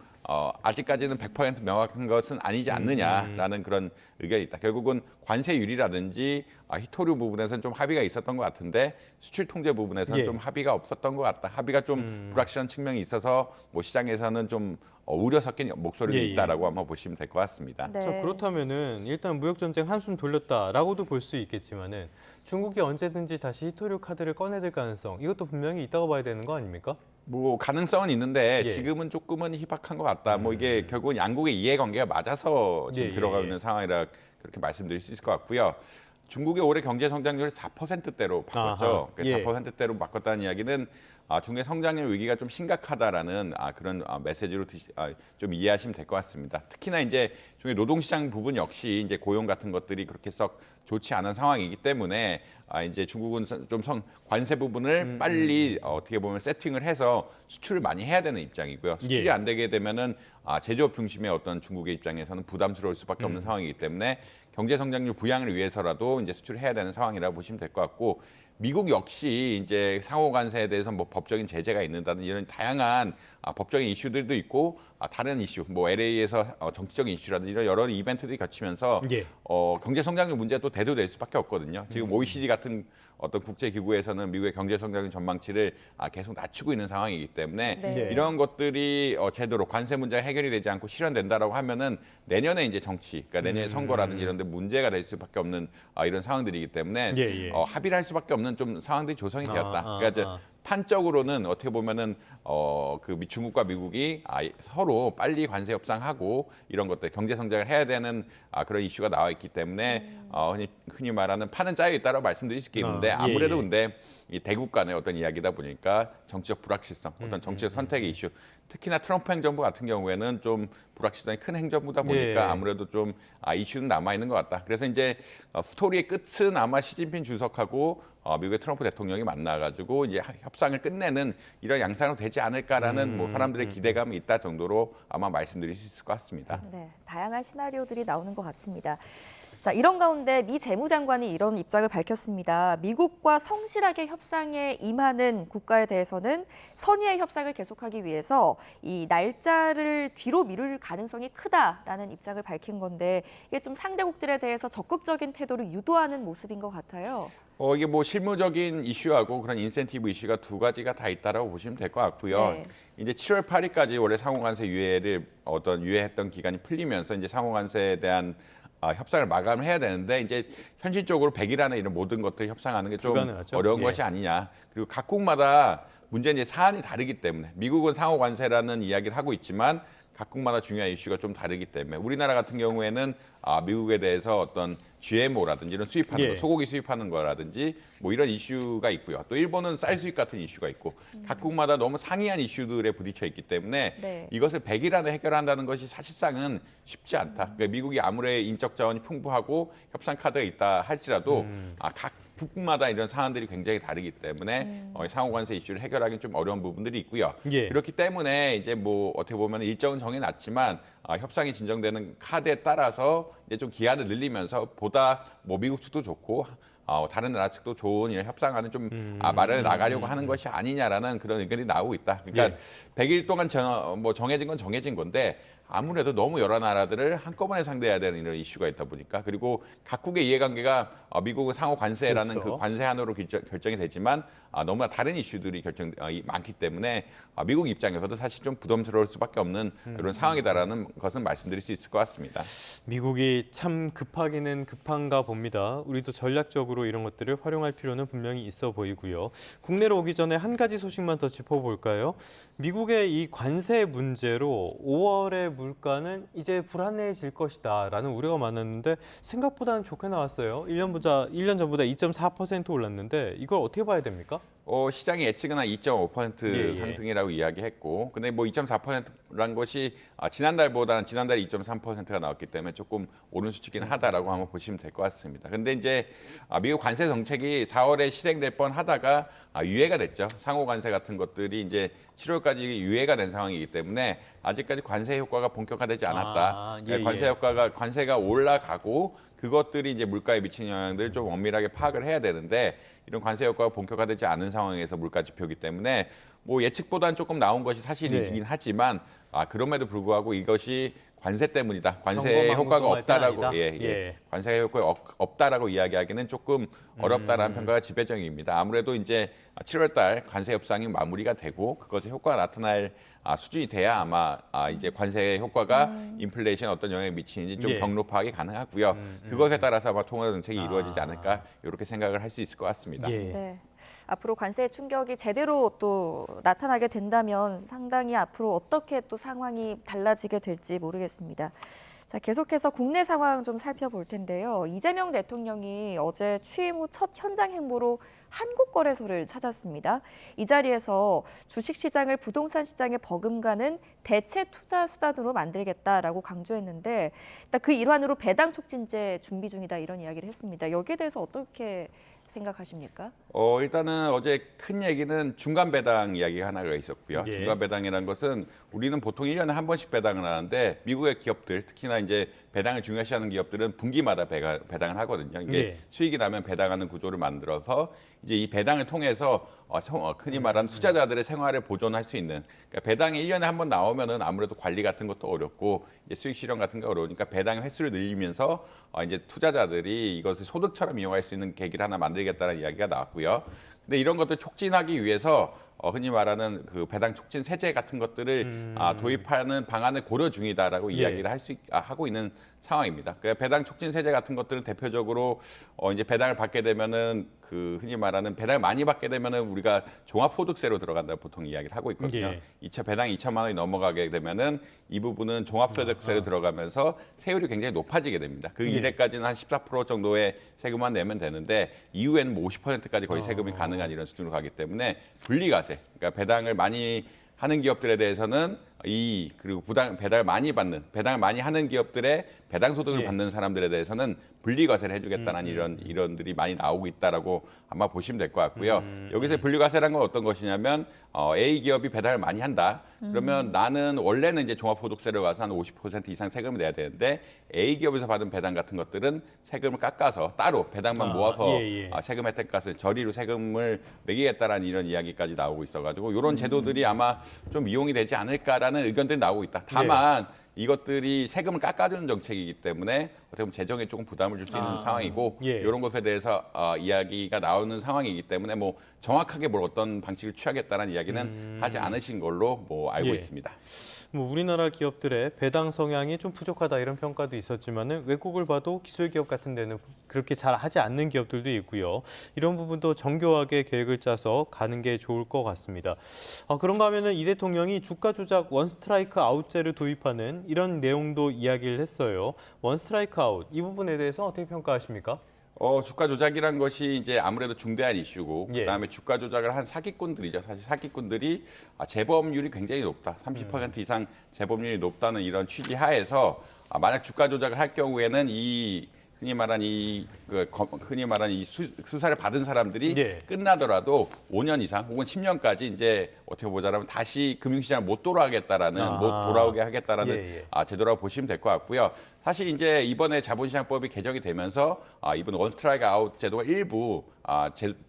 T: 아직까지는 100% 명확한 것은 아니지 않느냐라는 그런 의견이 있다. 결국은 관세율이라든지 히토류 부분에서는 좀 합의가 있었던 것 같은데 수출 통제 부분에서는 좀 합의가 없었던 것 같다. 합의가 좀 불확실한 측면이 있어서 뭐 시장에서는 좀 우려 섞인 목소리도 있다라고 아마 보시면 될 것 같습니다.
A: 자, 그렇다면은 일단 무역 전쟁 한숨 돌렸다라고도 볼 수 있겠지만은 중국이 언제든지 다시 히토류 카드를 꺼내들 가능성 이것도 분명히 있다고 봐야 되는 거 아닙니까?
T: 뭐 가능성은 있는데 지금은 조금은 희박한 것 같다. 뭐 이게 결국은 양국의 이해관계가 맞아서 지금 들어가고 있는 상황이라 그렇게 말씀드릴 수 있을 것 같고요. 중국의 올해 경제 성장률을 4%대로 바꿨죠. 4%대로 바꿨다는 이야기는 중국의 성장률 위기가 좀 심각하다라는 그런 메시지로 좀 이해하시면 될 것 같습니다. 특히나 이제 중국의 노동시장 부분 역시 이제 고용 같은 것들이 그렇게 썩 좋지 않은 상황이기 때문에 이제 중국은 좀 관세 부분을 빨리 어떻게 보면 세팅을 해서 수출을 많이 해야 되는 입장이고요. 수출이 안 되게 되면은 제조업 중심의 어떤 중국의 입장에서는 부담스러울 수밖에 없는 상황이기 때문에 경제 성장률 부양을 위해서라도 이제 수출을 해야 되는 상황이라고 보시면 될 것 같고 미국 역시 이제 상호 관세에 대해서 뭐 법적인 제재가 있는다는 이런 다양한 법적인 이슈들도 있고 다른 이슈, 뭐 LA에서 정치적인 이슈라든지 이런 여러 이벤트들이 겹치면서 경제 성장률 문제가 또 대두될 수밖에 없거든요. 지금 OECD 같은 어떤 국제 기구에서는 미국의 경제 성장률 전망치를 계속 낮추고 있는 상황이기 때문에 이런 것들이 제대로 관세 문제가 해결이 되지 않고 실현된다라고 하면은 내년에 이제 정치, 그러니까 내년에 선거라든지 이런 데 문제가 될 수밖에 없는 이런 상황들이기 때문에 합의를 할 수밖에 없는 좀 상황들이 조성이 되었다. 그러니까 이제 판적으로는 어떻게 보면은 중국과 미국이 서로 빨리 관세 협상하고 이런 것들 경제 성장을 해야 되는 그런 이슈가 나와 있기 때문에 흔히 말하는 판은 짜여 있다라고 말씀드릴 수 있겠는데 아무래도 근데 이 대국 간의 어떤 이야기다 보니까 정치적 불확실성, 어떤 정치적 선택의 이슈, 특히나 트럼프 행정부 같은 경우에는 좀 불확실성이 큰 행정부다 보니까 아무래도 좀 이슈는 남아 있는 것 같다. 그래서 이제 스토리의 끝은 아마 시진핑 주석하고 미국의 트럼프 대통령이 만나가지고 이제 협상을 끝내는 이런 양상으로 되지 않을까라는 뭐 사람들의 기대감이 있다 정도로 아마 말씀드릴 수 있을 것 같습니다.
B: 네, 다양한 시나리오들이 나오는 것 같습니다. 자, 이런 가운데 미 재무장관이 이런 입장을 밝혔습니다. 미국과 성실하게 협상에 임하는 국가에 대해서는 선의의 협상을 계속하기 위해서 이 날짜를 뒤로 미룰 가능성이 크다라는 입장을 밝힌 건데 이게 좀 상대국들에 대해서 적극적인 태도를 유도하는 모습인 것 같아요.
T: 이게 뭐 실무적인 이슈하고 그런 인센티브 이슈가 두 가지가 다 있다라고 보시면 될 것 같고요.
B: 네.
T: 이제 7월 8일까지 원래 상호관세 유예했던 기간이 풀리면서 이제 상호관세에 대한 협상을 마감을 해야 되는데 이제 현실적으로 100일 안에 이런 모든 것들을 협상하는 게 좀 어려운 것이 아니냐. 그리고 각국마다 문제는 이제 사안이 다르기 때문에 미국은 상호관세라는 이야기를 하고 있지만 각국마다 중요한 이슈가 좀 다르기 때문에 우리나라 같은 경우에는 미국에 대해서 어떤 GMO라든지 이런 수입하는 거, 소고기 수입하는 거라든지 뭐 이런 이슈가 있고요. 또 일본은 쌀 수입 같은 이슈가 있고 각국마다 너무 상이한 이슈들에 부딪혀 있기 때문에 이것을 100일 안에 해결한다는 것이 사실상은 쉽지 않다. 그러니까 미국이 아무리 인적 자원이 풍부하고 협상 카드가 있다 할지라도 각 국마다 이런 사안들이 굉장히 다르기 때문에 상호관세 이슈를 해결하기는 좀 어려운 부분들이 있고요. 그렇기 때문에 이제 뭐 어떻게 보면 일정은 정해놨지만 협상이 진정되는 카드에 따라서 이제 좀 기한을 늘리면서 보다 뭐 미국 측도 좋고 다른 나라 측도 좋은 이런 협상안을 좀 마련해 나가려고 하는 것이 아니냐라는 그런 의견이 나오고 있다. 그러니까 100일 동안 정해진 건 정해진 건데 아무래도 너무 여러 나라들을 한꺼번에 상대해야 되는 이런 이슈가 있다 보니까 그리고 각국의 이해관계가 미국은 상호 관세라는 그 관세안으로 결정이 되지만 너무나 다른 이슈들이 많기 때문에 미국 입장에서도 사실 좀 부담스러울 수밖에 없는 이런 상황이다라는 것은 말씀드릴 수 있을 것 같습니다.
A: 미국이 참 급하기는 급한가 봅니다. 우리도 전략적으로 이런 것들을 활용할 필요는 분명히 있어 보이고요. 국내로 오기 전에 한 가지 소식만 더 짚어볼까요? 미국의 이 관세 문제로 5월의 물가는 이제 불안해질 것이다라는 우려가 많았는데 생각보다는 좋게 나왔어요. 1년 전보다 2.4% 올랐는데 이걸 어떻게 봐야 됩니까?
T: 시장의 예측은 한 2.5% 상승이라고 이야기했고, 근데 뭐 2.4%란 것이 지난달에 2.3%가 나왔기 때문에 조금 오른 수치긴 하다라고 한번 보시면 될 것 같습니다. 근데 이제 미국 관세 정책이 4월에 실행될 뻔하다가 유예가 됐죠. 상호 관세 같은 것들이 이제 7월까지 유예가 된 상황이기 때문에 아직까지 관세 효과가 본격화되지 않았다. 관세가 올라가고 그것들이 이제 물가에 미치는 영향들을 좀 엄밀하게 파악을 해야 되는데 이런 관세 효과가 본격화되지 않은 상황에서 물가 지표이기 때문에 뭐 예측보다는 조금 나온 것이 사실이긴 하지만 그럼에도 불구하고 이것이 관세 때문이다. 관세 효과가 없다라고 관세 효과가 없다라고 이야기하기는 조금 어렵다라는 평가가 지배적입니다. 아무래도 이제 7월달 관세 협상이 마무리가 되고 그것의 효과가 나타날 수준이 돼야 아마 이제 관세 효과가 인플레이션에 어떤 영향을 미치는지 좀 경로 파악이 가능하고요. 그것에 따라서 아마 통화 정책이 이루어지지 않을까 이렇게 생각을 할 수 있을 것 같습니다.
B: 네. 앞으로 관세 충격이 제대로 또 나타나게 된다면 상당히 앞으로 어떻게 또 상황이 달라지게 될지 모르겠습니다. 자, 계속해서 국내 상황 좀 살펴볼 텐데요. 이재명 대통령이 어제 취임 후 첫 현장 행보로 한국거래소를 찾았습니다. 이 자리에서 주식시장을 부동산 시장에 버금가는 대체 투자 수단으로 만들겠다라고 강조했는데 그 일환으로 배당 촉진제 준비 중이다 이런 이야기를 했습니다. 여기에 대해서 어떻게 생각하십니까?
T: 일단은 어제 큰 얘기는 중간 배당 이야기가 하나가 있었고요. 중간 배당이라는 것은 우리는 보통 1년에 한 번씩 배당을 하는데 미국의 기업들, 특히나 이제 배당을 중요시하는 기업들은 분기마다 배당을 하거든요. 이게 수익이 나면 배당하는 구조를 만들어서 이제 이 배당을 통해서 흔히 말하는 투자자들의 생활을 보존할 수 있는, 그러니까 배당이 1년에 한 번 나오면은 아무래도 관리 같은 것도 어렵고 이제 수익 실현 같은 게 어려우니까 배당의 횟수를 늘리면서 이제 투자자들이 이것을 소득처럼 이용할 수 있는 계기를 하나 만들겠다는 이야기가 나왔고요. 근데 이런 것들 촉진하기 위해서 흔히 말하는 그 배당 촉진 세제 같은 것들을 도입하는 방안을 고려 중이다라고 이야기를 하고 있는 상황입니다. 그러니까 배당 촉진 세제 같은 것들은 대표적으로 이제 배당을 받게 되면은 그 흔히 말하는 배당을 많이 받게 되면은 우리가 종합소득세로 들어간다고 보통 이야기를 하고 있거든요. 배당 2천만 원이 넘어가게 되면은 이 부분은 종합소득세로 들어가면서 세율이 굉장히 높아지게 됩니다. 그 이래까지는 한 14% 정도의 세금만 내면 되는데 이후에는 뭐 50%까지 거의 세금이 가능한 이런 수준으로 가기 때문에 분리과세, 그러니까 배당을 많이 하는 기업들에 대해서는 그리고 배당을 많이 하는 기업들의 배당 소득을 받는 사람들에 대해서는 분리과세를 해주겠다는 이론들이 많이 나오고 있다라고 아마 보시면 될 것 같고요. 여기서 분리과세란 건 어떤 것이냐면 A 기업이 배당을 많이 한다. 그러면 나는 원래는 이제 종합소득세로 가서 한 50% 이상 세금을 내야 되는데 A 기업에서 받은 배당 같은 것들은 세금을 깎아서 따로 배당만 모아서 세금 혜택 값을 저리로 세금을 매기겠다라는 이런 이야기까지 나오고 있어가지고 이런 제도들이 아마 좀 이용이 되지 않을까라는 의견들이 나오고 있다. 다만 이것들이 세금을 깎아주는 정책이기 때문에 어떻게 보면 재정에 조금 부담을 줄 수 있는 상황이고 이런 것에 대해서 이야기가 나오는 상황이기 때문에 뭐 정확하게 뭘 어떤 방식을 취하겠다는 이야기는 하지 않으신 걸로 뭐 알고 있습니다.
A: 뭐 우리나라 기업들의 배당 성향이 좀 부족하다 이런 평가도 있었지만은 외국을 봐도 기술 기업 같은 데는 그렇게 잘 하지 않는 기업들도 있고요. 이런 부분도 정교하게 계획을 짜서 가는 게 좋을 것 같습니다. 그런가 하면은 이 대통령이 주가 조작 원 스트라이크 아웃제를 도입하는 이런 내용도 이야기를 했어요. 원 스트라이크 아웃 이 부분에 대해서 어떻게 평가하십니까?
T: 주가 조작이란 것이 이제 아무래도 중대한 이슈고 그다음에 주가 조작을 한 사기꾼들이죠. 사실 사기꾼들이 재범률이 굉장히 높다. 30% 이상 재범률이 높다는 이런 취지 하에서 만약 주가 조작을 할 경우에는 흔히 말한 이 수사를 받은 사람들이 끝나더라도 5년 이상 혹은 10년까지 이제 어떻게 보자면 다시 금융시장을 못 돌아오게 하겠다라는 제도라고 보시면 될 것 같고요. 사실 이제 이번에 자본시장법이 개정이 되면서 이번 원 스트라이크 아웃 제도가 일부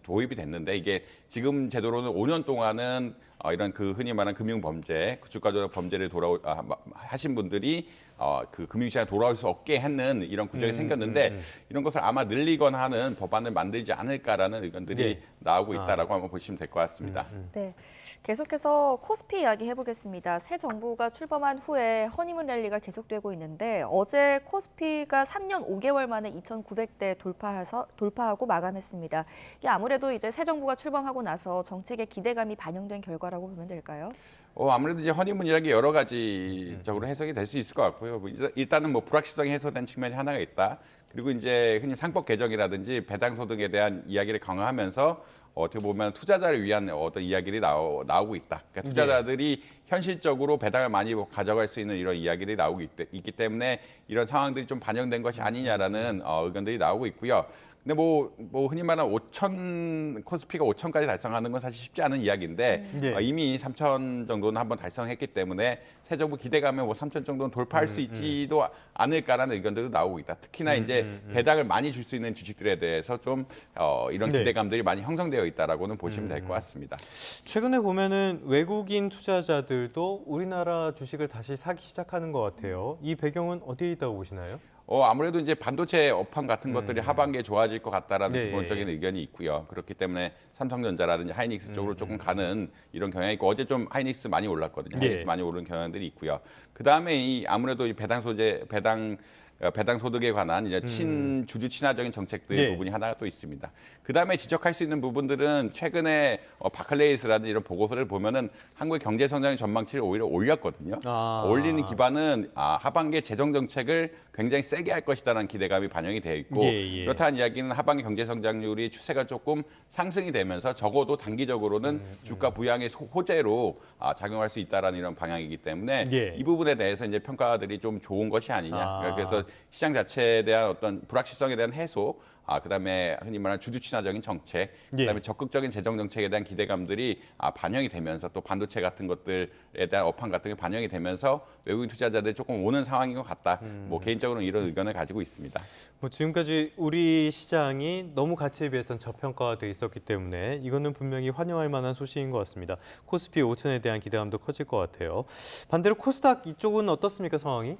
T: 도입이 됐는데 이게 지금 제도로는 5년 동안은 이런 그 흔히 말하는 금융범죄, 주가 조작 범죄를 하신 분들이 그 금융시장에 돌아올 수 없게 하는 이런 구조가 생겼는데 이런 것을 아마 늘리거나 하는 법안을 만들지 않을까라는 의견들이 나오고 있다라고 한번 보시면 될 것 같습니다.
B: 네, 계속해서 코스피 이야기 해보겠습니다. 새 정부가 출범한 후에 허니문 랠리가 계속되고 있는데 어제 코스피가 3년 5개월 만에 2,900대 돌파하고 마감했습니다. 이게 아무래도 이제 새 정부가 출범하고 나서 정책의 기대감이 반영된 결과라고 보면 될까요?
T: 아무래도 이제 허니문이라는 게 여러 가지적으로 해석이 될 수 있을 것 같고요. 일단은 뭐 불확실성이 해소된 측면이 하나가 있다. 그리고 이제 흔히 상법 개정이라든지 배당 소득에 대한 이야기를 강화하면서 어떻게 보면 투자자를 위한 어떤 이야기들이 나오고 있다. 그러니까 투자자들이 현실적으로 배당을 많이 가져갈 수 있는 이런 이야기들이 나오고 있기 때문에 이런 상황들이 좀 반영된 것이 아니냐라는 의견들이 나오고 있고요. 근데 뭐 흔히 말하는 코스피가 5천까지 달성하는 건 사실 쉽지 않은 이야기인데 이미 3천 정도는 한번 달성했기 때문에 새 정부 기대감에 3천 정도는 돌파할 수 있지도 않을까라는 의견들도 나오고 있다. 특히나 이제 배당을 많이 줄 수 있는 주식들에 대해서 좀 이런 기대감들이 많이 형성되어 있다라고는 보시면 될 것 같습니다.
A: 최근에 보면은 외국인 투자자들도 우리나라 주식을 다시 사기 시작하는 것 같아요. 이 배경은 어디에 있다고 보시나요?
T: 아무래도 이제 반도체 업황 같은 것들이 하반기에 좋아질 것 같다라는 기본적인 의견이 있고요. 그렇기 때문에 삼성전자라든지 하이닉스 쪽으로 조금 가는 이런 경향이 있고 어제 좀 하이닉스 많이 올랐거든요. 하이닉스 많이 오른 경향들이 있고요. 그다음에 아무래도 이 배당 소득에 관한 이제 주주 친화적인 정책들의 부분이 하나가 또 있습니다. 그다음에 지적할 수 있는 부분들은 최근에 바클레이스라든지 이런 보고서를 보면은 한국의 경제 성장 전망치를 오히려 올렸거든요. 올리는 기반은 하반기에 재정 정책을 굉장히 세게 할 것이다라는 기대감이 반영이 되어 있고 그렇다는 이야기는 하반기 경제 성장률이 추세가 조금 상승이 되면서 적어도 단기적으로는 주가 부양의 호재로 작용할 수 있다라는 이런 방향이기 때문에 이 부분에 대해서 이제 평가들이 좀 좋은 것이 아니냐. 그래서 시장 자체에 대한 어떤 불확실성에 대한 해소, 그다음에 흔히 말하는 주주 친화적인 정책, 그다음에 적극적인 재정 정책에 대한 기대감들이 반영이 되면서 또 반도체 같은 것들에 대한 업황 같은 게 반영이 되면서 외국인 투자자들이 조금 오는 상황인 것 같다. 뭐 개인적으로는 이런 의견을 가지고 있습니다.
A: 뭐 지금까지 우리 시장이 너무 가치에 비해서는 저평가가 돼 있었기 때문에 이거는 분명히 환영할 만한 소식인 것 같습니다. 코스피 5천에 대한 기대감도 커질 것 같아요. 반대로 코스닥 이쪽은 어떻습니까, 상황이?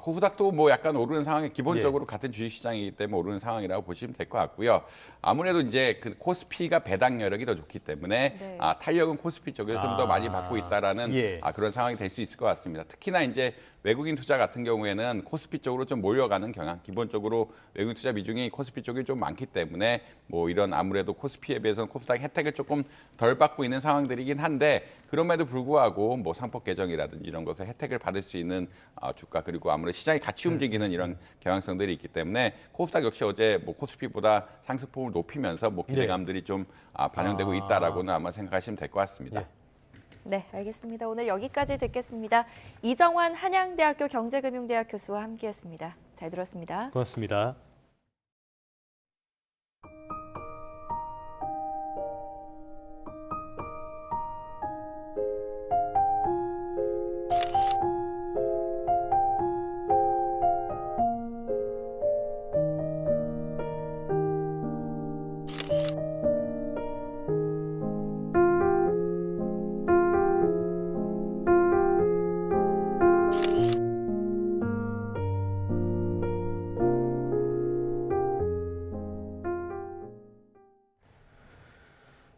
T: 코스닥도 뭐 약간 오르는 상황이 기본적으로 같은 주식 시장이기 때문에 오르는 상황이라고 보시면 보시면 될 것 같고요. 아무래도 이제 그 코스피가 배당 여력이 더 좋기 때문에
B: 네.
T: 탄력은 코스피 쪽에서 좀 더 많이 받고 있다라는
A: 예.
T: 그런 상황이 될 수 있을 것 같습니다. 특히나 이제 외국인 투자 같은 경우에는 코스피 쪽으로 좀 몰려가는 경향. 기본적으로 외국인 투자 비중이 코스피 쪽이 좀 많기 때문에 뭐 이런 아무래도 코스피에 비해서는 코스닥 혜택을 조금 덜 받고 있는 상황들이긴 한데 그럼에도 불구하고 뭐 상법 개정이라든지 이런 것에 혜택을 받을 수 있는 주가 그리고 아무래도 시장이 같이 움직이는 이런 경향성들이 있기 때문에 코스닥 역시 어제 뭐 코스피보다 상승폭을 높이면서 뭐 기대감들이 좀 반영되고 있다라고는 아마 생각하시면 될 것 같습니다.
A: 예.
B: 네, 알겠습니다. 오늘 여기까지 듣겠습니다. 이정환 한양대학교 경제금융대학 교수와 함께했습니다. 잘 들었습니다.
A: 고맙습니다.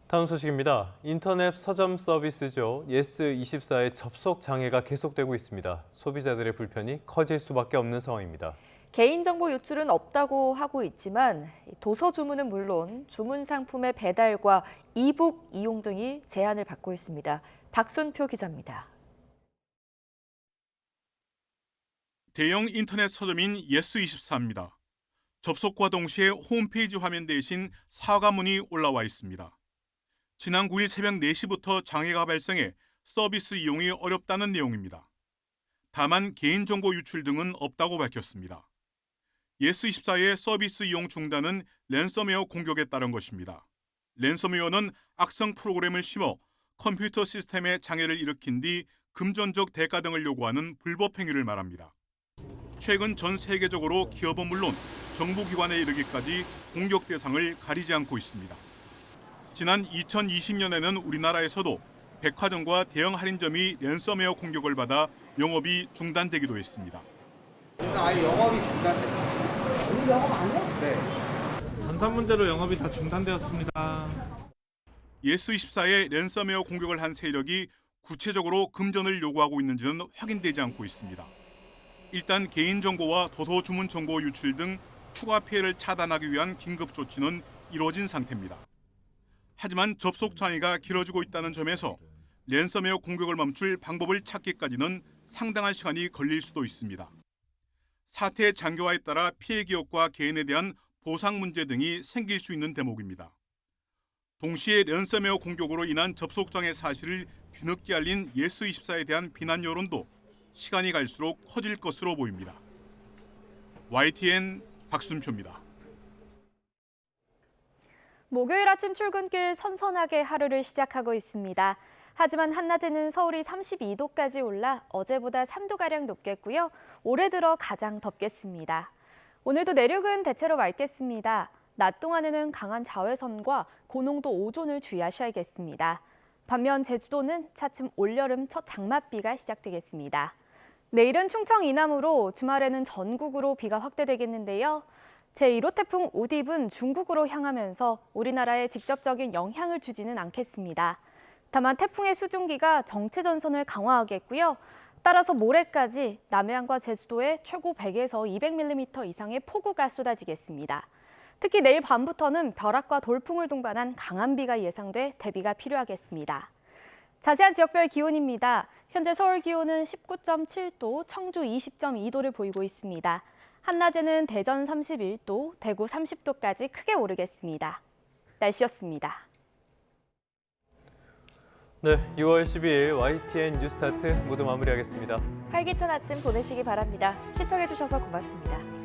A: 다음 소식입니다. 인터넷 서점 서비스죠. 예스24의 접속 장애가 계속되고 있습니다. 소비자들의 불편이 커질 수밖에 없는 상황입니다.
B: 개인정보 유출은 없다고 하고 있지만 도서 주문은 물론 주문 상품의 배달과 이북 이용 등이 제한을 받고 있습니다. 박순표 기자입니다.
U: 대형 인터넷 서점인 예스24입니다. 접속과 동시에 홈페이지 화면 대신 사과문이 올라와 있습니다. 지난 9일 새벽 4시부터 장애가 발생해 서비스 이용이 어렵다는 내용입니다. 다만 개인정보 유출 등은 없다고 밝혔습니다. 예스24의 서비스 이용 중단은 랜섬웨어 공격에 따른 것입니다. 랜섬웨어는 악성 프로그램을 심어 컴퓨터 시스템에 장애를 일으킨 뒤 금전적 대가 등을 요구하는 불법 행위를 말합니다. 최근 전 세계적으로 기업은 물론 정부기관에 이르기까지 공격 대상을 가리지 않고 있습니다. 지난 2020년에는 우리나라에서도 백화점과 대형 할인점이 랜섬웨어 공격을 받아 영업이 중단되기도 했습니다.
V: 아예 영업이 중단됐습니다. 오늘 영업 안 해? 네.
W: 전산 문제로 영업이 다 중단되었습니다.
U: 예스24의 랜섬웨어 공격을 한 세력이 구체적으로 금전을 요구하고 있는지는 확인되지 않고 있습니다. 일단 개인정보와 도서 주문 정보 유출 등 추가 피해를 차단하기 위한 긴급 조치는 이루어진 상태입니다. 하지만 접속 장애가 길어지고 있다는 점에서 랜섬웨어 공격을 멈출 방법을 찾기까지는 상당한 시간이 걸릴 수도 있습니다. 사태 장기화에 따라 피해 기업과 개인에 대한 보상 문제 등이 생길 수 있는 대목입니다. 동시에 랜섬웨어 공격으로 인한 접속 장애 사실을 뒤늦게 알린 예스24에 대한 비난 여론도 시간이 갈수록 커질 것으로 보입니다. YTN 박순표입니다.
X: 목요일 아침 출근길 선선하게 하루를 시작하고 있습니다. 하지만 한낮에는 서울이 32도까지 올라 어제보다 3도가량 높겠고요. 올해 들어 가장 덥겠습니다. 오늘도 내륙은 대체로 맑겠습니다. 낮 동안에는 강한 자외선과 고농도 오존을 주의하셔야겠습니다. 반면 제주도는 차츰 올여름 첫 장맛비가 시작되겠습니다. 내일은 충청 이남으로 주말에는 전국으로 비가 확대되겠는데요. 제1호 태풍 우딥은 중국으로 향하면서 우리나라에 직접적인 영향을 주지는 않겠습니다. 다만 태풍의 수증기가 정체 전선을 강화하겠고요. 따라서 모레까지 남해안과 제주도에 최고 100에서 200mm 이상의 폭우가 쏟아지겠습니다. 특히 내일 밤부터는 벼락과 돌풍을 동반한 강한 비가 예상돼 대비가 필요하겠습니다. 자세한 지역별 기온입니다. 현재 서울 기온은 19.7도, 청주 20.2도를 보이고 있습니다. 한낮에는 대전 31도, 대구 30도까지 크게 오르겠습니다. 날씨였습니다.
A: 네, 6월 12일 YTN 뉴스타트 모두 마무리하겠습니다.
B: 활기찬 아침 보내시기 바랍니다. 시청해주셔서 고맙습니다.